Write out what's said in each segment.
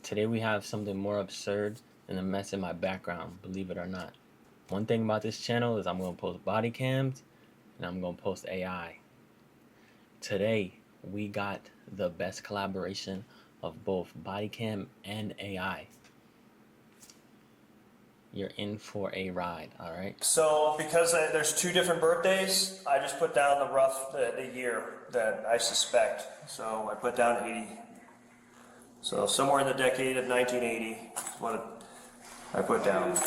Today we have something more absurd than the mess in my background, believe it or not. One thing about this channel is I'm going to post body cams and I'm going to post AI. Today we got the best collaboration of both body cam and AI. You're in for a ride, all right? So because there's two different birthdays, I just put down the year that I suspect. So I put down 80. So somewhere in the decade of 1980 is what I put down.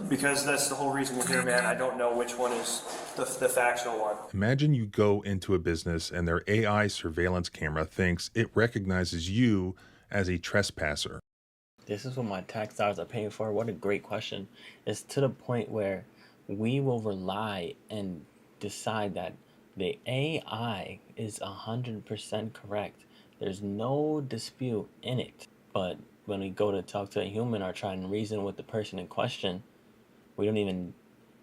Because that's the whole reason we're here, man. I don't know which one is the factual one. Imagine you go into a business and their AI surveillance camera thinks it recognizes you as a trespasser. This is what my tax dollars are paying for. What a great question. It's to the point where we will rely and decide that the AI is 100% correct. There's no dispute in it. But when we go to talk to a human or try and reason with the person in question, we don't even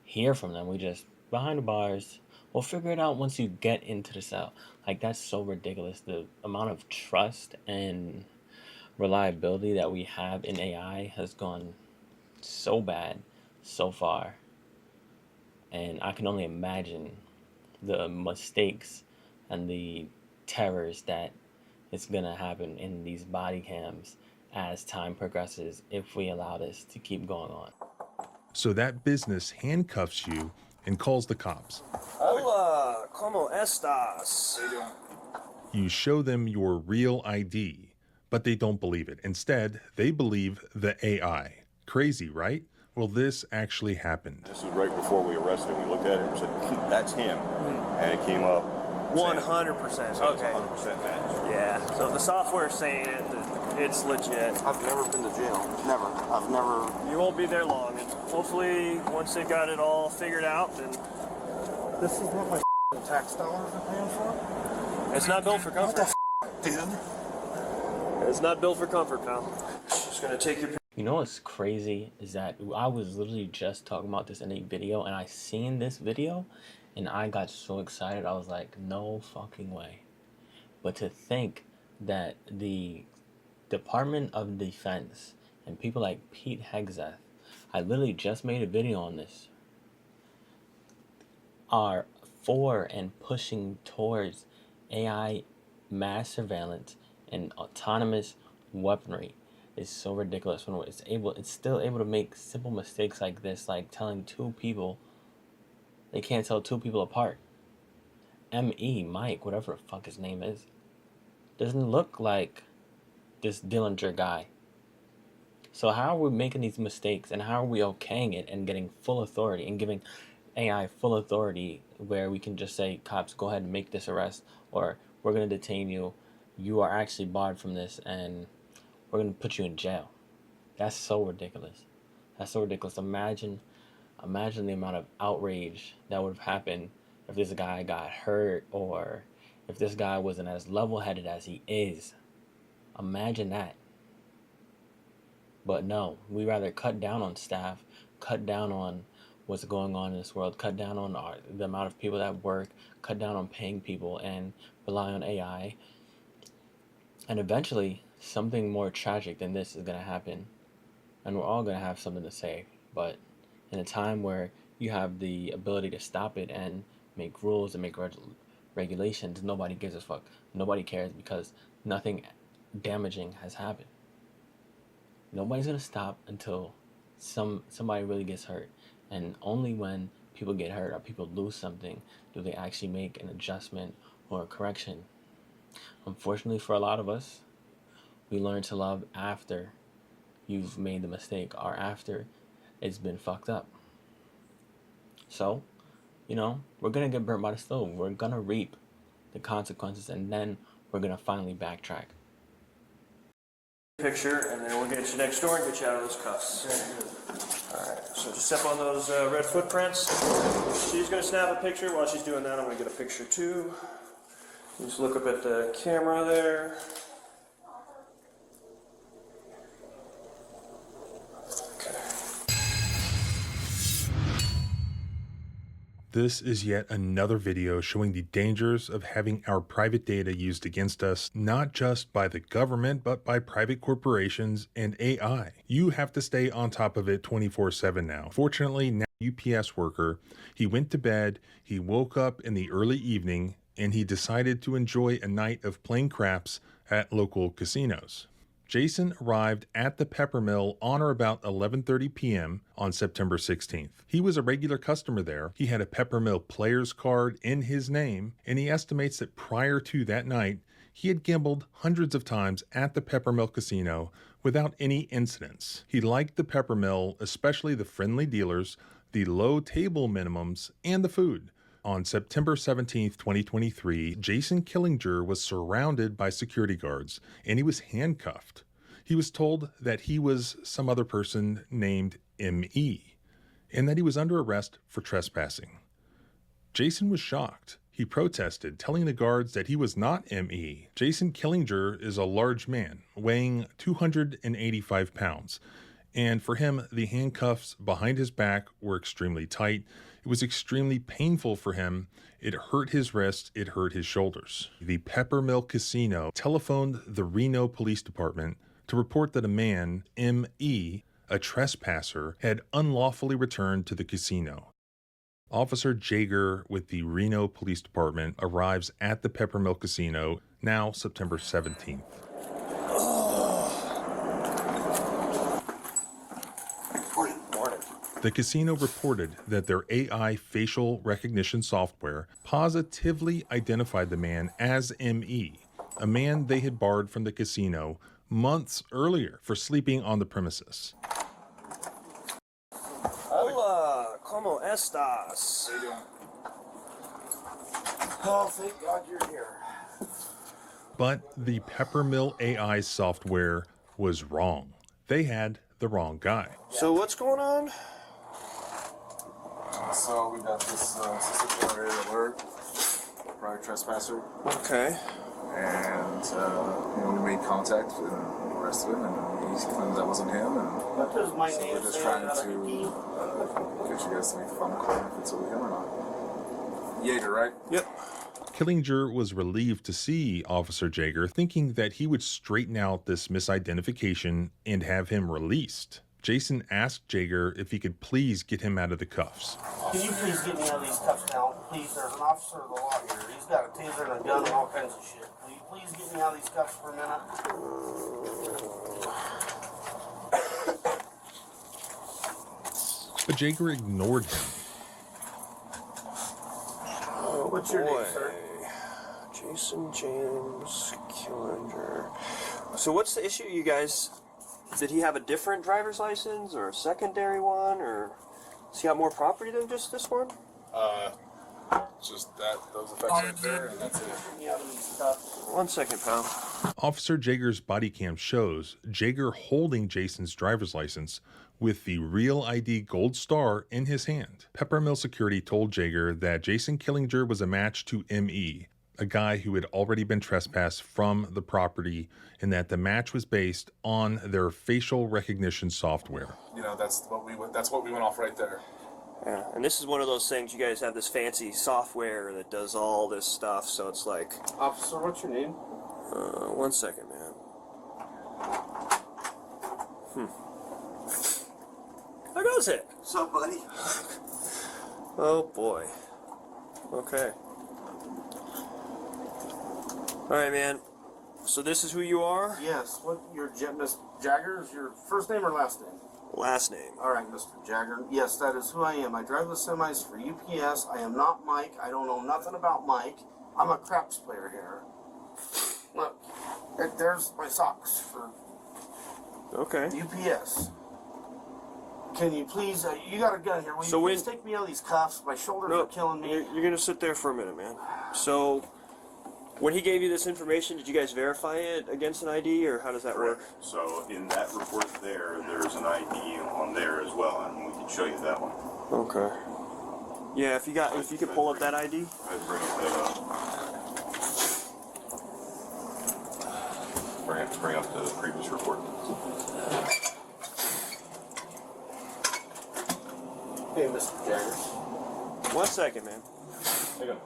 hear from them. We just, behind the bars, we'll figure it out once you get into the cell. Like, that's so ridiculous. The amount of trust and reliability that we have in AI has gone so bad so far. And I can only imagine the mistakes and the terrors that it's gonna happen in these body cams as time progresses if we allow this to keep going on. So that business handcuffs you and calls the cops. Hola, ¿cómo estás? You show them your real ID, but they don't believe it. Instead, they believe the AI. Crazy, right? Well, this actually happened. This is right before we arrested him. We looked at it and said, that's him. And it came up. 100%. Okay. 100% match. Yeah. So the software's saying it, it's legit. I've never been to jail. Never. I've never. You won't be there long, and hopefully, once they've got it all figured out, then This is what my tax dollars are paying for? it's not built for comfort. Dude. It's not built for comfort, pal. Just gonna take your. You know what's crazy is that I was literally just talking about this in a video, and I seen this video and I got so excited. I was like, no fucking way. But to think that the Department of Defense and people like Pete Hegseth, I literally just made a video on this, are for and pushing towards AI mass surveillance and autonomous weaponry is so ridiculous when it's still able to make simple mistakes like this, like telling two people they can't tell two people apart. Mike, whatever the fuck his name is, doesn't look like this Dillinger guy. So how are we making these mistakes, and how are we okaying it and getting full authority and giving AI full authority where we can just say, cops, go ahead and make this arrest, or we're going to detain you, you are actually barred from this, and we're going to put you in jail. That's so ridiculous. That's so ridiculous. Imagine the amount of outrage that would have happened if this guy got hurt, or if this guy wasn't as level-headed as he is. Imagine that. But no, we rather cut down on staff, cut down on what's going on in this world, cut down on the amount of people that work, cut down on paying people, and rely on AI. And eventually, something more tragic than this is going to happen. And we're all going to have something to say. But in a time where you have the ability to stop it and make rules and make regulations, nobody gives a fuck. Nobody cares because nothing damaging has happened. Nobody's going to stop until somebody really gets hurt. And only when people get hurt or people lose something do they actually make an adjustment or a correction. Unfortunately for a lot of us, we learn to love after you've made the mistake or after it's been fucked up. So, we're going to get burnt by the stove. We're going to reap the consequences, and then we're going to finally backtrack. Picture, and then we'll get you next door and get you out of those cuffs. Alright, so just step on those red footprints. She's going to snap a picture. While she's doing that, I'm going to get a picture too. Just look up at the camera there. This is yet another video showing the dangers of having our private data used against us, not just by the government, but by private corporations and AI. You have to stay on top of it 24/7 now. Fortunately, now UPS worker, he went to bed, he woke up in the early evening, and he decided to enjoy a night of playing craps at local casinos. Jason arrived at the Peppermill on or about 11:30 p.m. on September 16th. He was a regular customer there. He had a Peppermill player's card in his name, and he estimates that prior to that night, he had gambled hundreds of times at the Peppermill casino without any incidents. He liked the Peppermill, especially the friendly dealers, the low table minimums, and the food. On September 17th, 2023, Jason Killinger was surrounded by security guards, and he was handcuffed. He was told that he was some other person named M.E., and that he was under arrest for trespassing. Jason was shocked. He protested, telling the guards that he was not M.E. Jason Killinger is a large man, weighing 285 pounds, and for him, the handcuffs behind his back were extremely tight. It was extremely painful for him. It hurt his wrists, it hurt his shoulders. The Peppermill Casino telephoned the Reno Police Department to report that a man, M.E., a trespasser, had unlawfully returned to the casino. Officer Jaeger with the Reno Police Department arrives at the Peppermill Casino, now September 17th. The casino reported that their AI facial recognition software positively identified the man as M.E., a man they had barred from the casino months earlier for sleeping on the premises. Hola, ¿cómo estás? How you doing? Oh, thank God you're here. But the Peppermill AI software was wrong. They had the wrong guy. So what's going on? So we got this suspicious area alert, prior trespasser, Okay. and we made contact and arrested him, and he claimed that wasn't him, and What does my so name we're just say trying on to the get you guys to make the phone call if it's really him or not. Jaeger, right? Yep. Killinger was relieved to see Officer Jaeger, thinking that he would straighten out this misidentification and have him released. Jason asked Jaeger if he could please get him out of the cuffs. Can you please get me out of these cuffs now? Please, there's an officer of the law here. He's got a taser and a gun and all kinds of shit. Will you please get me out of these cuffs for a minute? But Jaeger ignored him. What's your name, Boy. sir? Jason James Killinger. So what's the issue, you guys? Did he have a different driver's license or a secondary one, or does he have more property than just this one? Just that, those effects right there, and that's it. Get me out of these cuffs. 1 second, pal. Officer Jaeger's body cam shows Jaeger holding Jason's driver's license with the Real ID gold star in his hand. Peppermill security told Jaeger that Jason Killinger was a match to M.E., a guy who had already been trespassed from the property, and that the match was based on their facial recognition software. You know, that's what we went off right there. Yeah, and this is one of those things, you guys have this fancy software that does all this stuff, so it's like... Officer, what's your name? 1 second, man. How goes it? What's up, buddy? Oh boy. Okay. Alright, man. So this is who you are? Yes. What, Miss Jagger is your first name or last name? Last name. All right, Mr. Jagger. Yes, that is who I am. I drive the semis for UPS. I am not Mike. I don't know nothing about Mike. I'm a craps player here. Look, there's my socks for Okay. UPS. Can you please, you got a gun here. Will So you when- please take me out of these cuffs? My shoulders are No, killing me. you're gonna sit there for a minute, man. So, when he gave you this information, did you guys verify it against an ID, or how does that work? So in that report there's an ID on there as well, and we can show you that one. Okay. Yeah, if you could pull up that ID. I'd bring that up. Bring up the previous report. Hey, Mr. Jagger. 1 second, man. There you go.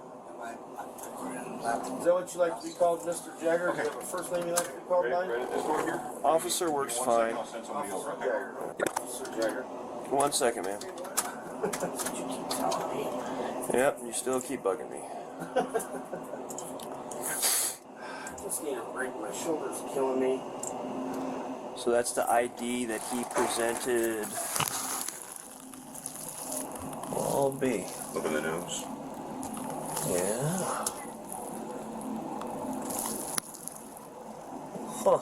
Is that what you like to be called, Mr. Jagger? Do you have a first name you like to be called by? Right at this door here. Officer works fine. I'll send somebody over. Okay. Jagger. Mr. Jagger. 1 second, man. That's what you keep telling me. Yep, you still keep bugging me. I just need a break. My shoulder's killing me. So that's the ID that he presented. All B. Look in the news. Yeah. Huh.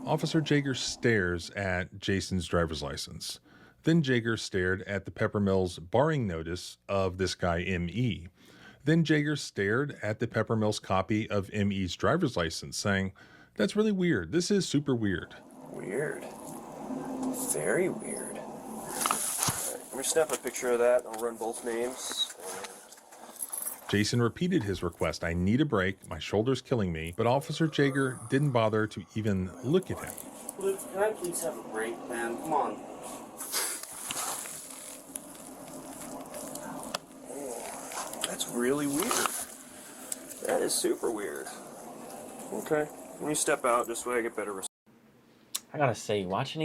Officer Jaeger stares at Jason's driver's license. Then Jaeger stared at the Peppermills barring notice of this guy M.E. Then Jaeger stared at the Peppermills copy of M.E.'s driver's license, saying, "That's really weird. This is super weird." Weird. Very weird. Right, let me snap a picture of that. I'll run both names. Jason repeated his request, "I need a break. My shoulder's killing me." But Officer Jaeger didn't bother to even look at him. Luke, can I please have a break, man? Come on. That's really weird. That is super weird. Okay. Let me step out just so I get better. I gotta say, watching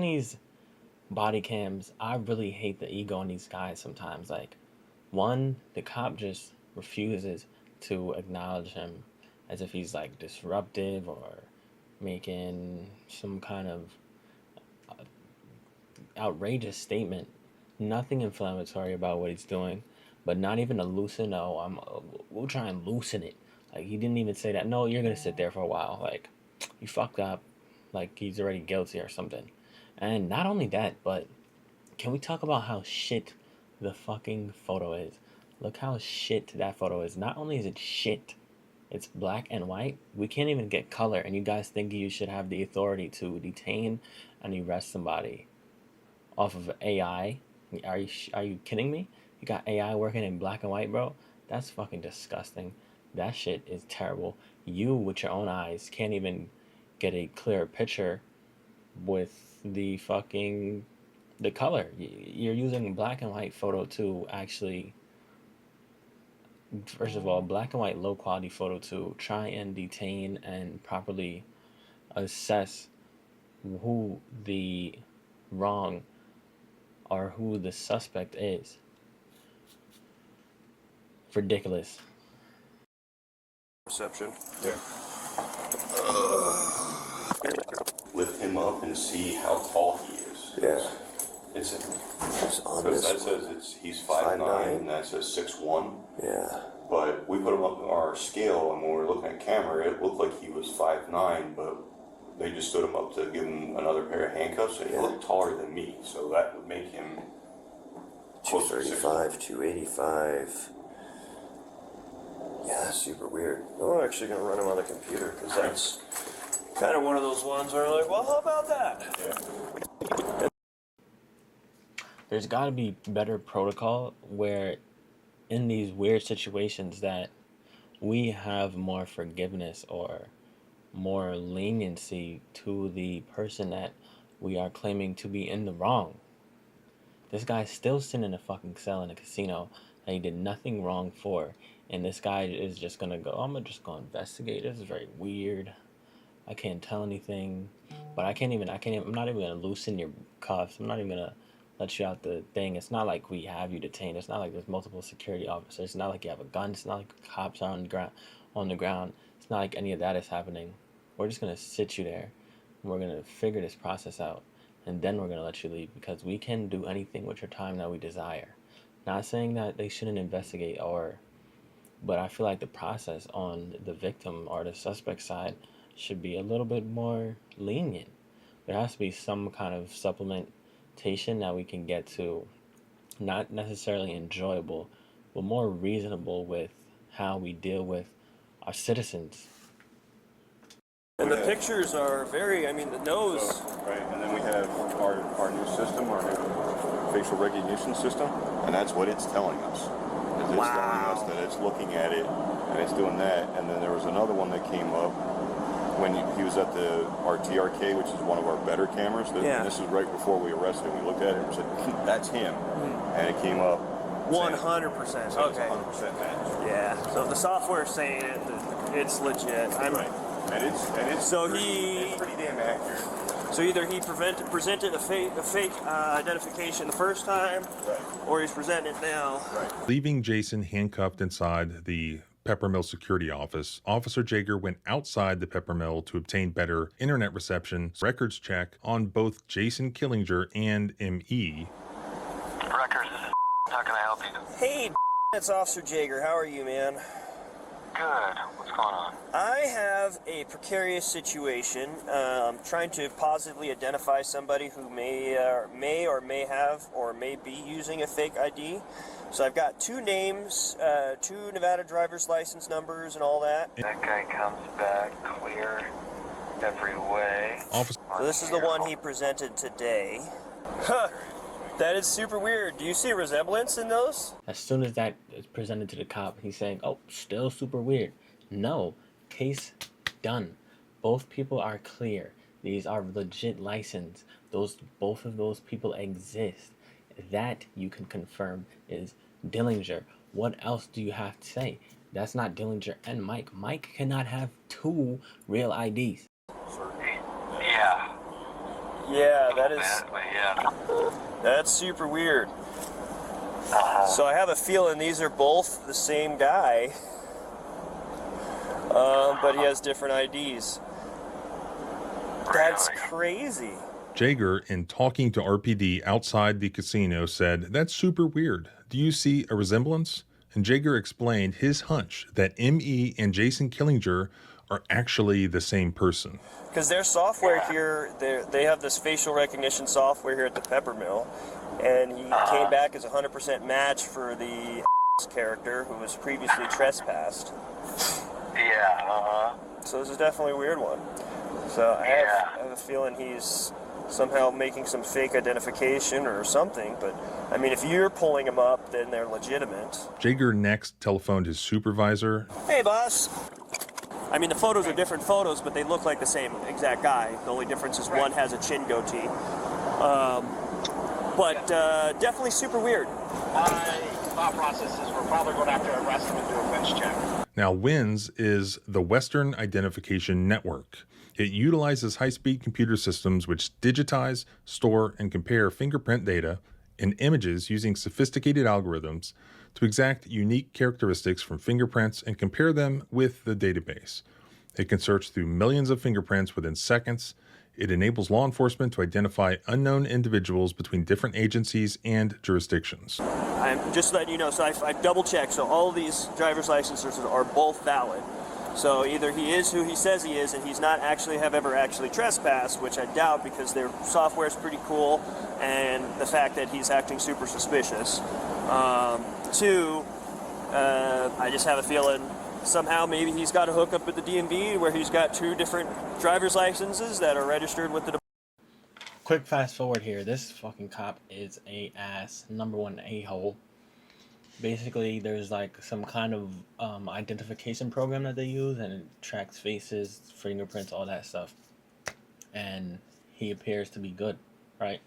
these body cams, I really hate the ego in these guys sometimes. Like, one, the cop just refuses to acknowledge him as if he's like disruptive or making some kind of outrageous statement. Nothing inflammatory about what he's doing, but not even a loosen. Oh, we'll try and loosen it. Like, he didn't even say that. No, you're gonna sit there for a while. Like, you fucked up. Like, he's already guilty or something. And not only that, but can we talk about how shit the fucking photo is? Look how shit that photo is. Not only is it shit, it's black and white. We can't even get color, and you guys think you should have the authority to detain and arrest somebody off of AI? Are you kidding me? You got AI working in black and white, bro? That's fucking disgusting. That shit is terrible. You, with your own eyes, can't even get a clear picture with the color. You're using black and white photo to actually, first of all, black and white low quality photo to try and detain and properly assess who the wrong or who the suspect is. Ridiculous. Perception. Yeah. Lift him up and see how tall he is. Yeah. It's on because this that says he's 5'9", and that says 6'1". Yeah. But we put him up on our scale, and when we were looking at camera, it looked like he was 5'9", but they just stood him up to give him another pair of handcuffs, and he looked taller than me, so that would make him 235, 285. Yeah, that's super weird. I'm actually going to run him on the computer because that's kind of one of those ones where I'm like, well, how about that? Yeah. There's got to be better protocol where in these weird situations that we have more forgiveness or more leniency to the person that we are claiming to be in the wrong. This guy's still sitting in a fucking cell in a casino that he did nothing wrong for, and this guy is just gonna go, I'm just gonna investigate. This is very weird. I can't tell anything, but I'm not even gonna loosen your cuffs. I'm not even gonna let you out the thing. It's not like we have you detained. It's not like there's multiple security officers. It's not like you have a gun. It's not like cops are on the ground. It's not like any of that is happening. We're just gonna sit you there, and we're gonna figure this process out, and then we're gonna let you leave because we can do anything with your time that we desire. Not saying that they shouldn't investigate but I feel like the process on the victim or the suspect side should be a little bit more lenient. There has to be some kind of supplementation that we can get to, not necessarily enjoyable, but more reasonable with how we deal with our citizens. And the pictures are very, the nose. Right, and then we have our new system, our new facial recognition system, and that's what it's telling us. It's telling us that it's looking at it, and it's doing that. And then there was another one that came up when he was at our TRK, which is one of our better cameras. Yeah. This is right before we arrested him. We looked at it and said, that's him. And it came up 100%. So it's Okay. 100% match. Yeah. So if the software's saying it, it's legit. Right. And it's So it's pretty damn accurate. So either he presented a fake identification the first time, Right. or he's presenting it now. Right. Leaving Jason handcuffed inside the Peppermill security office, Officer Jaeger went outside the Peppermill to obtain better internet reception, records check on both Jason Killinger and M.E. Records, this is how can I help you? Hey, it's Officer Jaeger. How are you, man? Good. What's going on? I have a precarious situation. Trying to positively identify somebody who may or may have or may be using a fake ID. So I've got 2 names, 2 Nevada driver's license numbers, and all that. That guy comes back clear every way. Officer So this is the one he presented today. Huh. That is super weird. Do you see a resemblance in those? As soon as that is presented to the cop, he's saying, "Oh, still super weird." No, case done. Both people are clear. These are legit license. Both of those people exist. That you can confirm is Dillinger. What else do you have to say? That's not Dillinger and Mike. Mike cannot have 2 real IDs. Yeah. Yeah, that is. But yeah. That's super weird. So I have a feeling these are both the same guy, but he has different IDs. That's Really? crazy. Jaeger, in talking to RPD outside the casino, said, "That's super weird. Do you see a resemblance?" And Jaeger explained his hunch that M.E. and Jason Killinger are actually the same person. Because their software here, they have this facial recognition software here at the Peppermill, and he came back as a 100% match for the character who was previously trespassed. Yeah, So this is definitely a weird one. So I have a feeling he's somehow making some fake identification or something, but I mean, if you're pulling them up, then they're legitimate. Jaeger next telephoned his supervisor. Hey, boss. I mean, the photos are different photos, but they look like the same exact guy. The only difference is one has a chin goatee. But definitely super weird. My thought process is we're probably going to have to arrest him and do a winch check. Now, WINS is the Western Identification Network. It utilizes high-speed computer systems which digitize, store, and compare fingerprint data and images using sophisticated algorithms to exact unique characteristics from fingerprints and compare them with the database. It can search through millions of fingerprints within seconds. It enables law enforcement to identify unknown individuals between different agencies and jurisdictions. I'm just letting you know, so I've double-checked, so all of these driver's licenses are both valid. So either he is who he says he is, and he's not actually ever actually trespassed, which I doubt because their software is pretty cool, and the fact that he's acting super suspicious. 2, I just have a feeling somehow maybe he's got a hookup with the DMV where he's got 2 different driver's licenses that are registered with the. Quick fast forward here. This fucking cop is a ass. Number 1 a-hole. Basically, there's like some kind of identification program that they use, and it tracks faces, fingerprints, all that stuff. And he appears to be good, right?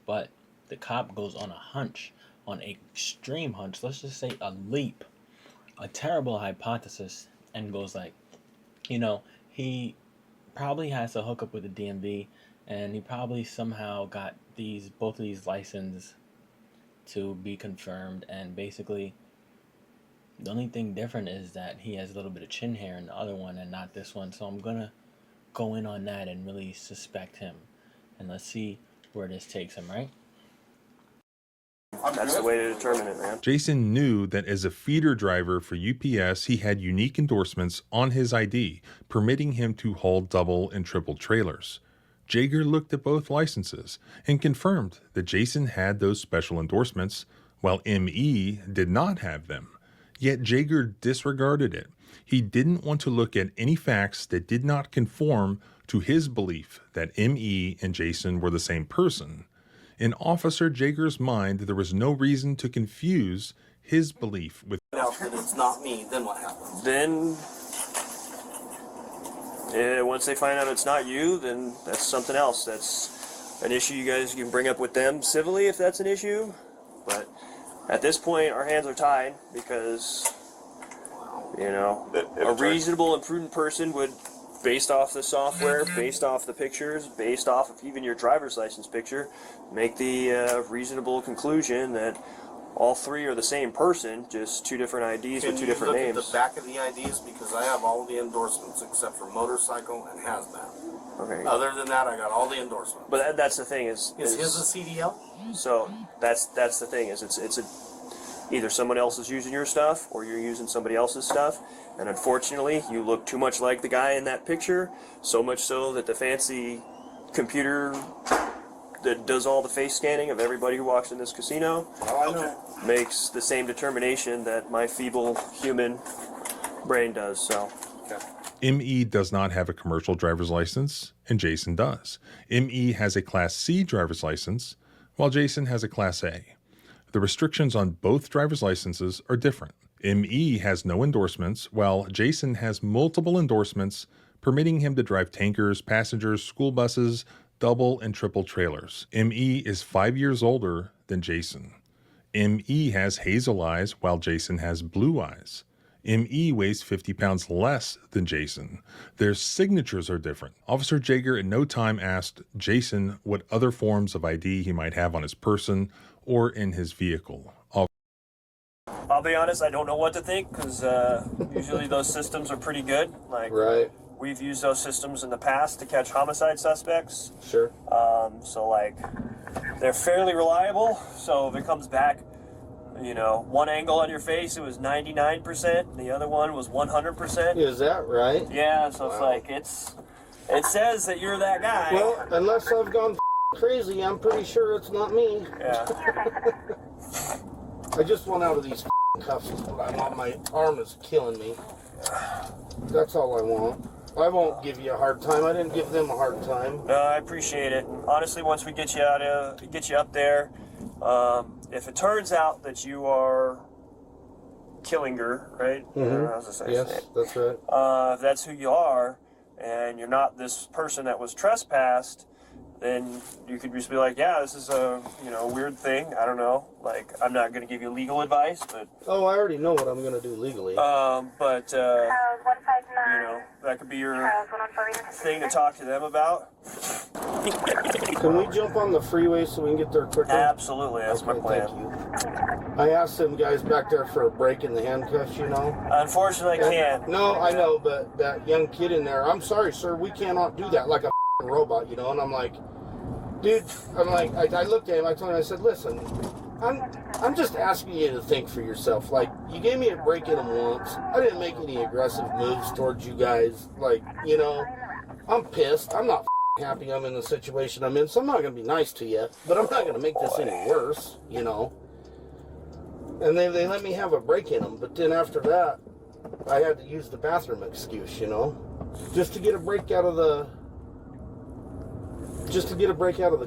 But the cop goes on a hunch, on an extreme hunch, let's just say a leap, a terrible hypothesis, and goes like, he probably has a hookup with the DMV, and he probably somehow got both of these licenses to be confirmed, and basically the only thing different is that he has a little bit of chin hair in the other one and not this one. So I'm gonna go in on that and really suspect him, and let's see where this takes him, right? That's the way to determine it, man. Jason knew that as a feeder driver for UPS, he had unique endorsements on his ID, permitting him to haul double and triple trailers. Jaeger looked at both licenses and confirmed that Jason had those special endorsements, while M.E. did not have them. Yet Jaeger disregarded it. He didn't want to look at any facts that did not conform to his belief that M.E. and Jason were the same person. In Officer Jaeger's mind, there was no reason to confuse his belief with. Now that it's not me, then what happens? Then, once they find out it's not you, then that's something else. That's an issue you guys can bring up with them civilly if that's an issue. But At this point, our hands are tied because, you know, a reasonable and prudent person would, based off the software, based off the pictures, based off of even your driver's license picture, make the reasonable conclusion that all three are the same person, just two different IDs with two different names. Can you look at the back of the IDs? Because I have all the endorsements except for motorcycle and hazmat. Okay. Other than that, I got all the endorsements. But that's the thing is his a CDL? So that's the thing is it's either someone else is using your stuff or you're using somebody else's stuff, and unfortunately you look too much like the guy in that picture, so much so that the fancy computer that does all the face scanning of everybody who walks in this casino makes the same determination that my feeble human brain does. So ME does not have a commercial driver's license, and Jason does. ME has a Class C driver's license, while Jason has a Class A. The restrictions on both driver's licenses are different. ME has no endorsements, while Jason has multiple endorsements, permitting him to drive tankers, passengers, school buses, double and triple trailers. ME is 5 years older than Jason. ME has hazel eyes, while Jason has blue eyes. ME weighs 50 pounds less than Jason. Their signatures are different. Officer Jaeger at no time asked Jason what other forms of ID he might have on his person or in his vehicle. I'll be honest, I don't know what to think because usually those systems are pretty good. Like, we've used those systems in the past to catch homicide suspects. Sure. So like, they're fairly reliable. So if it comes back, you know, one angle on your face, it was 99%. The other one was 100%. Is that right? Yeah. So it's like it says that you're that guy. Well, unless I've gone crazy, I'm pretty sure it's not me. Yeah. I just want out of these cuffs. My arm is killing me. That's all I want. I won't give you a hard time. I didn't give them a hard time. I appreciate it. Honestly, once we get you up there, if it turns out that you are Killinger, right? Yes, that's right. If that's who you are, and you're not this person that was trespassed, then you could just be like, yeah, this is a weird thing. I don't know. Like, I'm not going to give you legal advice, but oh, I already know what I'm going to do legally. But that could be your thing to talk to them about. Can we jump on the freeway so we can get there quicker? Absolutely, that's my plan. Thank you. I asked them guys back there for a break in the handcuffs, you know. Unfortunately, I can't. No, I know, but that young kid in there, I'm sorry, sir, we cannot do that like a robot, you know. And I'm like, dude, I looked at him, I told him, I said, listen, I'm just asking you to think for yourself. Like, you gave me a break in them once. I didn't make any aggressive moves towards you guys. Like, you know, I'm pissed. I'm not happy I'm in the situation I'm in, so I'm not going to be nice to you, but I'm not going to make this any worse, you know. And they let me have a break in them, but then after that, I had to use the bathroom excuse, you know, just to get a break out of the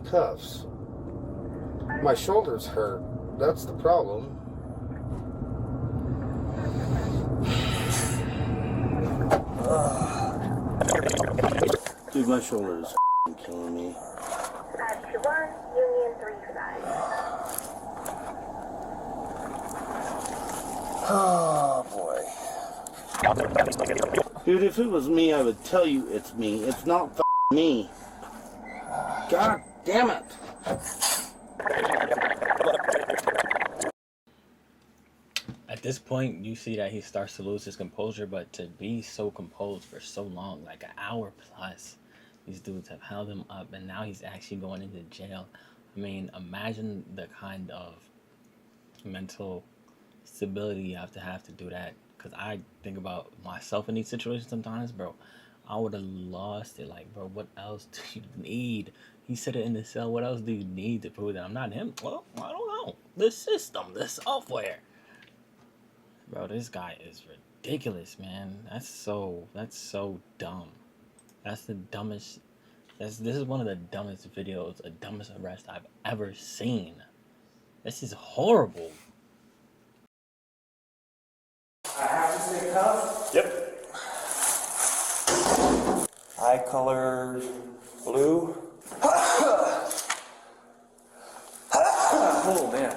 cuffs. My shoulders hurt. That's the problem. Dude, my shoulder is killing me. 21, Union 35. Oh, boy. Dude, if it was me, I would tell you it's me. It's not me. God damn it. At this point, you see that he starts to lose his composure, but to be so composed for so long, like an hour plus, these dudes have held him up, and now he's actually going into jail. I mean, imagine the kind of mental stability you have to do that. Because I think about myself in these situations sometimes, bro. I would have lost it. Like, bro, what else do you need? He said it in the cell. What else do you need to prove that I'm not him? Well, I don't know. The system, the software. Bro, this guy is ridiculous, man. That's so dumb. That's the dumbest. This is one of the dumbest videos, the dumbest arrest I've ever seen. This is horrible. I have to stay cuffed? Yep. Eye color blue. Oh, man.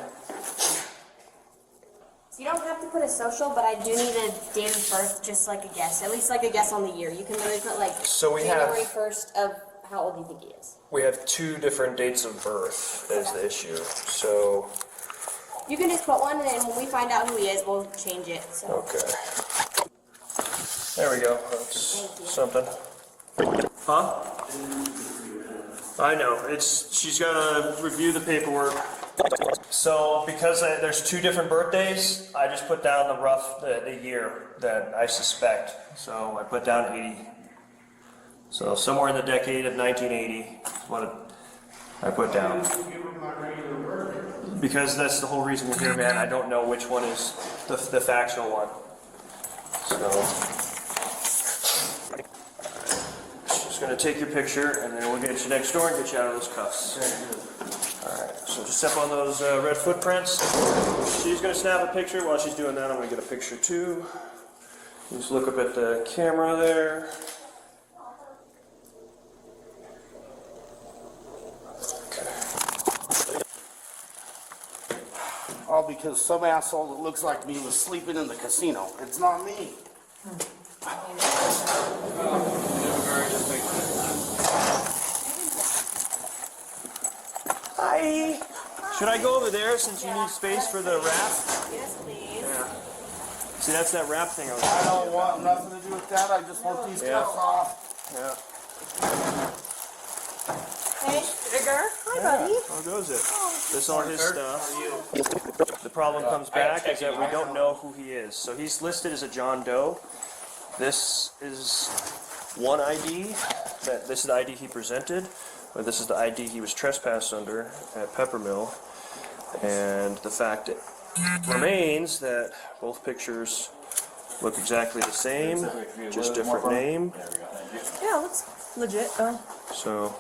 to put a social, but I do need a date of birth, just like a guess. At least like a guess on the year. You can literally put like So we January have 1st of how old you think he is. we have 2 different dates of birth is the issue. So You can just put one, and then when we find out who he is, we'll change it. So. okay. There we go. That's Thank you. something. Huh? I know. She's got to review the paperwork. So because there's 2 different birthdays, I just put down the year that I suspect. So I put down 80. So somewhere in the decade of 1980 is what I put down. Because that's the whole reason we're here, man. I don't know which one is the factual one. So just gonna take your picture, and then we'll get you next door and get you out of those cuffs. All right. So just step on those red footprints. She's gonna snap a picture. While she's doing that, I'm gonna get a picture too. Just look up at the camera there. All because some asshole that looks like me was sleeping in the casino. It's not me. Hi. Should I go over there since you need space for the wrap? Yes, please. Yeah. See, that's that wrap thing I was I talking don't about. want nothing to do with that. I just want these cuffs off. Yeah. Hey, Edgar. Hi, buddy. How goes it? This is all his stuff. The problem comes back is that we don't know who he is. So he's listed as a John Doe. This is one ID. This is the ID he presented. But this is the ID he was trespassed under at Peppermill. And the fact remains that both pictures look exactly the same, just different name. Yeah, looks legit. So,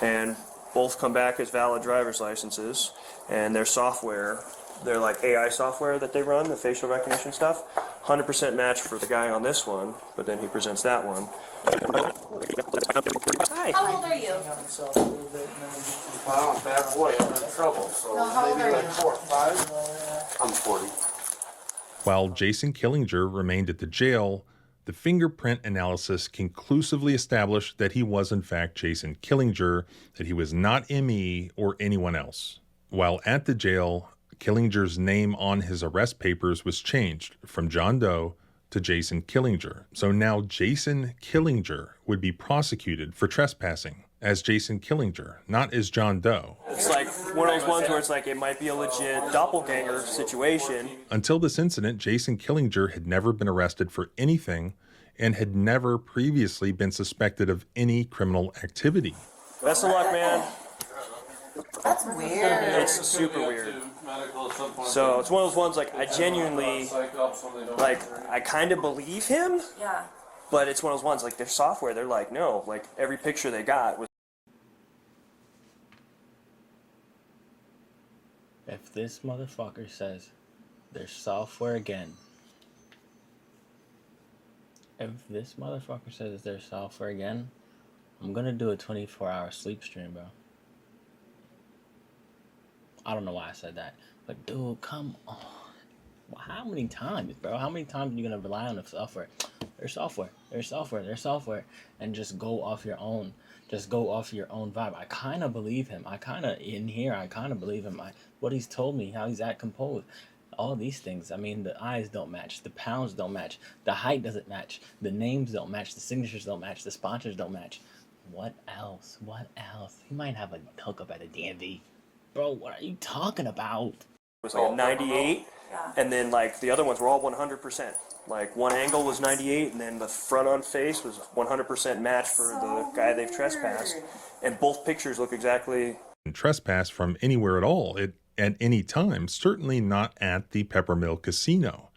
and both come back as valid driver's licenses, and their software, they're like AI software that they run, the facial recognition stuff, 100% match for the guy on this one, but then he presents that one. Hi. How old are you? Well, I'm a bad boy. I'm in trouble. So No, how old maybe are like you? 4 or 5. I'm 40. While Jason Killinger remained at the jail, the fingerprint analysis conclusively established that he was in fact Jason Killinger, that he was not ME or anyone else. While at the jail, Killinger's name on his arrest papers was changed from John Doe to Jason Killinger. So now Jason Killinger would be prosecuted for trespassing as Jason Killinger, not as John Doe. It's like one of those ones where it's like it might be a legit doppelganger situation. Until this incident, Jason Killinger had never been arrested for anything and had never previously been suspected of any criminal activity. Best of luck, man. That's weird. It's super weird. So it's one of those ones like I genuinely, like I kind of believe him, Yeah. but it's one of those ones like their software, they're like, no, like every picture they got was. If this motherfucker says there's software again, if this motherfucker says there's software again, I'm gonna do a 24-hour sleep stream, bro. I don't know why I said that, but dude, come on. How many times, bro? How many times are you gonna rely on the software? There's software, there's software, there's software, and just go off your own. Just go off your own vibe. I kind of believe him. I kind of believe him. What he's told me, how he's at composed. All these things. I mean, the eyes don't match. The pounds don't match. The height doesn't match. The names don't match. The signatures don't match. The sponsors don't match. What else? What else? He might have a hookup at a DMV. Bro, what are you talking about? It was like a 98, and then like the other ones were all 100%. Like one angle was 98, and then the front on face was 100% match for the guy they've trespassed, and both pictures look exactly. Trespass from anywhere at all at any time, certainly not at the Peppermill Casino.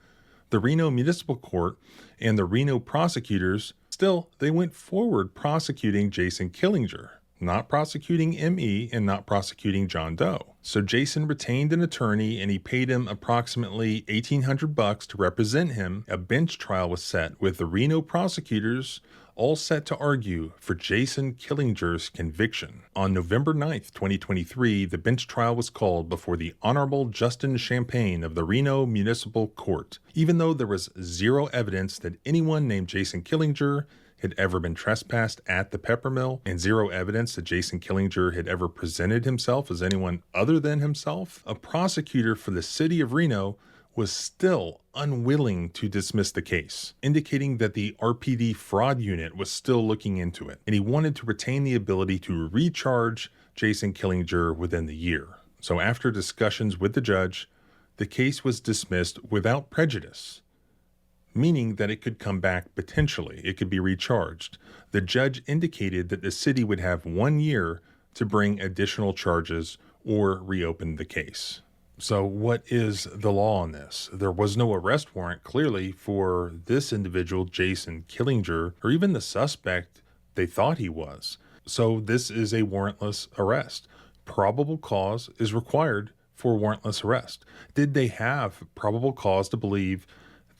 The Reno Municipal Court and the Reno prosecutors, still, they went forward prosecuting Jason Killinger, not prosecuting ME and not prosecuting John Doe. So Jason retained an attorney and he paid him approximately $1,800 to represent him. A bench trial was set with the Reno prosecutors all set to argue for Jason Killinger's conviction. On November 9th, 2023, the bench trial was called before the Honorable Justin Champagne of the Reno Municipal Court. Even though there was zero evidence that anyone named Jason Killinger had ever been trespassed at the pepper mill, and zero evidence that Jason Killinger had ever presented himself as anyone other than himself, a prosecutor for the city of Reno was still unwilling to dismiss the case, indicating that the RPD fraud unit was still looking into it, and he wanted to retain the ability to recharge Jason Killinger within the year. So after discussions with the judge, the case was dismissed without prejudice, meaning that it could come back potentially. It could be recharged. The judge indicated that the city would have 1 year to bring additional charges or reopen the case. So what is the law on this? There was no arrest warrant, clearly, for this individual, Jason Killinger, or even the suspect they thought he was. So this is a warrantless arrest. Probable cause is required for warrantless arrest. Did they have probable cause to believe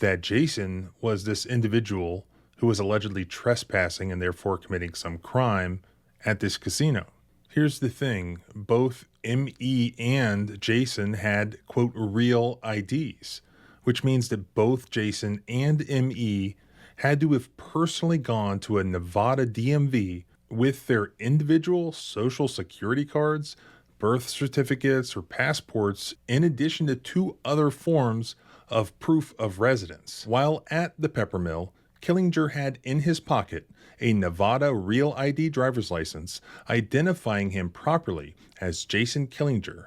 that Jason was this individual who was allegedly trespassing and therefore committing some crime at this casino? Here's the thing, both M.E. and Jason had, quote, real IDs, which means that both Jason and M.E. had to have personally gone to a Nevada DMV with their individual social security cards, birth certificates, or passports, in addition to 2 other forms of proof of residence. While at the pepper mill, Killinger had in his pocket a Nevada Real ID driver's license identifying him properly as Jason Killinger,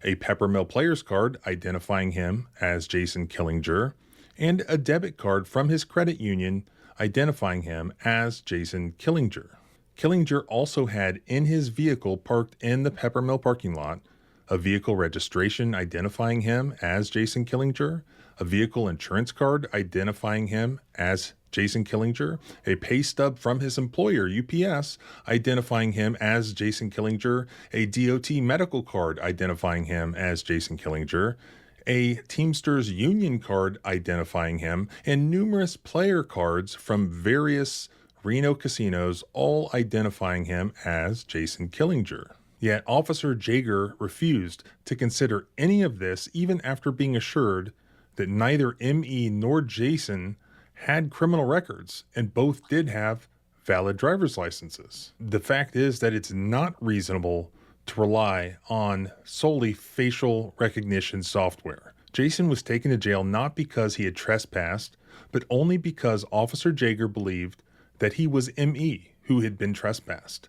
a pepper mill player's card identifying him as Jason Killinger, and a debit card from his credit union identifying him as Jason Killinger. Killinger also had in his vehicle parked in the pepper mill parking lot a vehicle registration identifying him as Jason Killinger, a vehicle insurance card identifying him as Jason Killinger, a pay stub from his employer, UPS, identifying him as Jason Killinger, a DOT medical card identifying him as Jason Killinger, a Teamsters union card identifying him, and numerous player cards from various Reno casinos, all identifying him as Jason Killinger. Yet Officer Jaeger refused to consider any of this even after being assured that neither M.E. nor Jason had criminal records, and both did have valid driver's licenses. The fact is that it's not reasonable to rely on solely facial recognition software. Jason was taken to jail not because he had trespassed, but only because Officer Jaeger believed that he was M.E. who had been trespassed.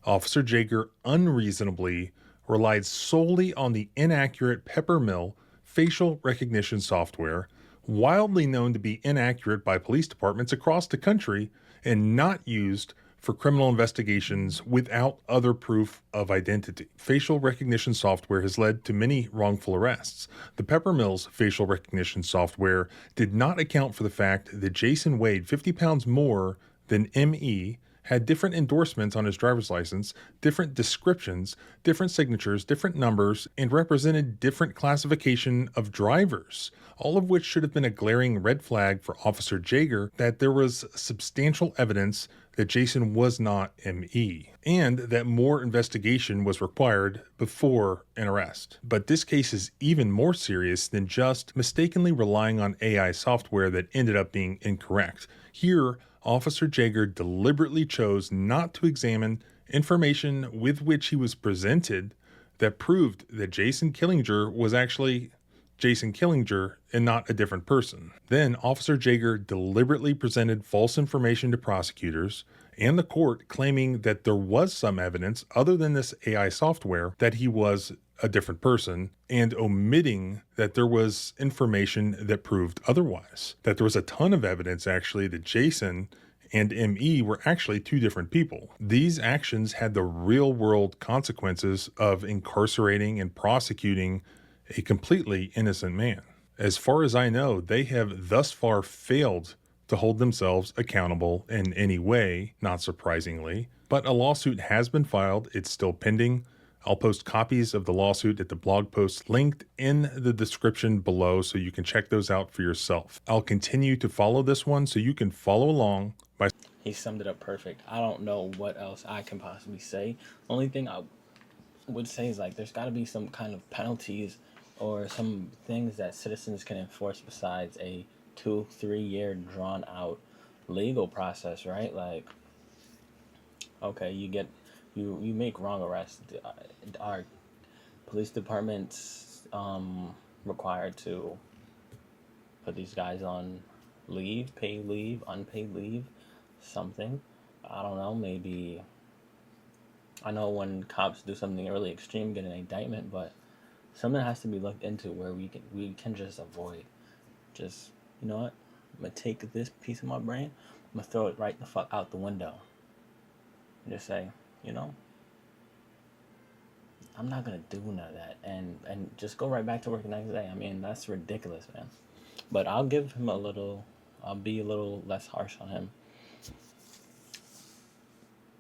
Officer Jaeger unreasonably relied solely on the inaccurate pepper mill facial recognition software, wildly known to be inaccurate by police departments across the country and not used for criminal investigations without other proof of identity. Facial recognition software has led to many wrongful arrests. The Pepper Mills facial recognition software did not account for the fact that Jason weighed 50 pounds more than M.E., had different endorsements on his driver's license, different descriptions, different signatures, different numbers, and represented different classification of drivers, all of which should have been a glaring red flag for Officer Jaeger that there was substantial evidence that Jason was not M.E., and that more investigation was required before an arrest. But this case is even more serious than just mistakenly relying on AI software that ended up being incorrect. Here, Officer Jaeger deliberately chose not to examine information with which he was presented that proved that Jason Killinger was actually Jason Killinger and not a different person. Then Officer Jaeger deliberately presented false information to prosecutors and the court, claiming that there was some evidence other than this AI software that he was a different person, and omitting that there was information that proved otherwise. That there was a ton of evidence actually that Jason and M.E. were actually 2 different people. These actions had the real world consequences of incarcerating and prosecuting a completely innocent man. As far as I know, they have thus far failed to hold themselves accountable in any way, not surprisingly, but a lawsuit has been filed. It's still pending. I'll post copies of the lawsuit at the blog post linked in the description below so you can check those out for yourself. I'll continue to follow this one so you can follow along by... He summed it up perfect. I don't know what else I can possibly say. Only thing I would say is like there's got to be some kind of penalties or some things that citizens can enforce besides a 2-3 year drawn out legal process, right? Like, okay, you make wrong arrests. Are police departments required to put these guys on leave, paid leave, unpaid leave, something? I don't know, maybe. I know when cops do something really extreme, get an indictment, but something has to be looked into where we can just avoid. Just, you know what? I'm gonna take this piece of my brain, I'm gonna throw it right the fuck out the window. And just say, you know, I'm not gonna do none of that, and just go right back to work the next day. I mean, that's ridiculous, man. But I'll give him a little. I'll be a little less harsh on him.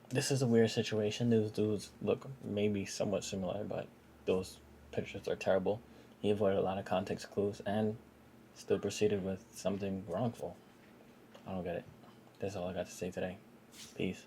This is a weird situation. Those dudes look maybe somewhat similar, but those pictures are terrible. He avoided a lot of context clues and still proceeded with something wrongful. I don't get it. That's all I got to say today. Peace.